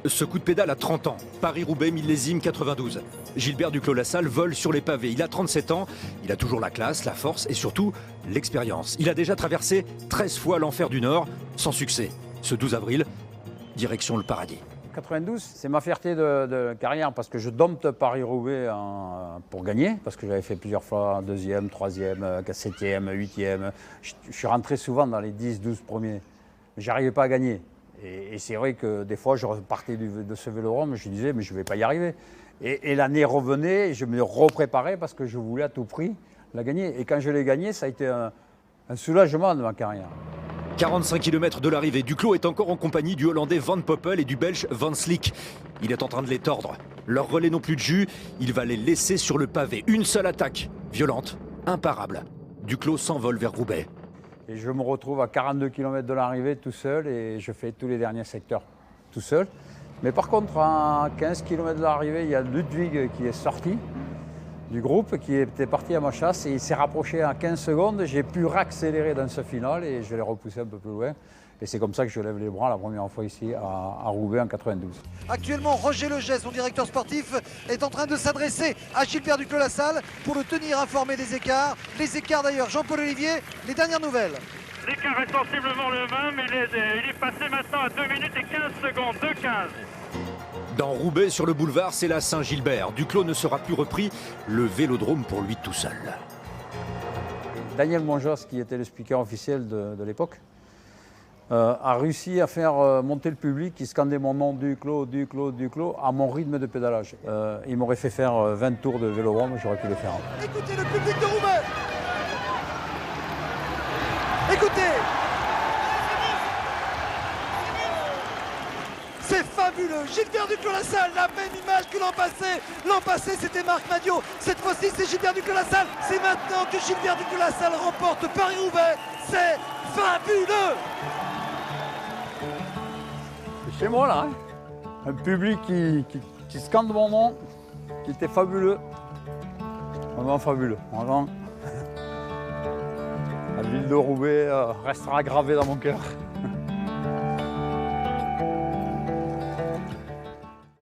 Ce coup de pédale à 30 ans. Paris-Roubaix, millésime 92. Gilbert Duclos-Lassalle vole sur les pavés. Il a 37 ans, il a toujours la classe, la force et surtout l'expérience. Il a déjà traversé 13 fois l'enfer du Nord, sans succès. Ce 12 avril, direction le paradis. 92, c'est ma fierté de carrière parce que je dompte Paris-Roubaix pour gagner, parce que j'avais fait plusieurs fois deuxième, troisième, septième, huitième. Je suis rentré souvent dans les 10, 12 premiers, mais j'arrivais pas à gagner. Et c'est vrai que des fois, je repartais de ce vélodrome, je disais, mais je ne vais pas y arriver. Et l'année revenait, et je me repréparais parce que je voulais à tout prix la gagner. Et quand je l'ai gagnée, ça a été un soulagement de ma carrière. 45 km de l'arrivée, Duclos est encore en compagnie du Hollandais Van Poppel et du Belge Van Slick. Il est en train de les tordre. Leurs relais n'ont plus de jus, il va les laisser sur le pavé. Une seule attaque, violente, imparable. Duclos s'envole vers Roubaix. Et je me retrouve à 42 km de l'arrivée tout seul et je fais tous les derniers secteurs tout seul. Mais par contre, à 15 km de l'arrivée, il y a Ludwig qui est sorti du groupe, qui était parti à ma chasse et il s'est rapproché à 15 secondes. J'ai pu réaccélérer dans ce final et je l'ai repoussé un peu plus loin. Et c'est comme ça que je lève les bras la première fois ici à Roubaix en 92. Actuellement, Roger Leget, son directeur sportif, est en train de s'adresser à Gilbert Duclos-Lassalle pour le tenir informé des écarts. Les écarts d'ailleurs, Jean-Paul Olivier, les dernières nouvelles. L'écart est sensiblement le même, il est passé maintenant à 2 minutes et 15 secondes, 2,15. Dans Roubaix, sur le boulevard, c'est la Saint-Gilbert. Duclos ne sera plus repris, le vélodrome pour lui tout seul. Daniel Monjoss, qui était le speaker officiel de l'époque, a réussi à faire monter le public qui scandait mon nom Duclos, Duclos, Duclos à mon rythme de pédalage. Il m'aurait fait faire 20 tours de vélodrome, j'aurais pu le faire. Écoutez le public de Roubaix. Écoutez. C'est fabuleux. Gilbert Duclos-Lassalle, la même image que l'an passé. L'an passé, c'était Marc Madiot. Cette fois-ci, c'est Gilbert Duclos-Lassalle. C'est maintenant que Gilbert Duclos-Lassalle remporte Paris-Roubaix. C'est fabuleux. C'est chez moi, là. Un public qui scande mon nom, qui était fabuleux. Vraiment fabuleux. Vraiment. La ville de Roubaix restera gravée dans mon cœur.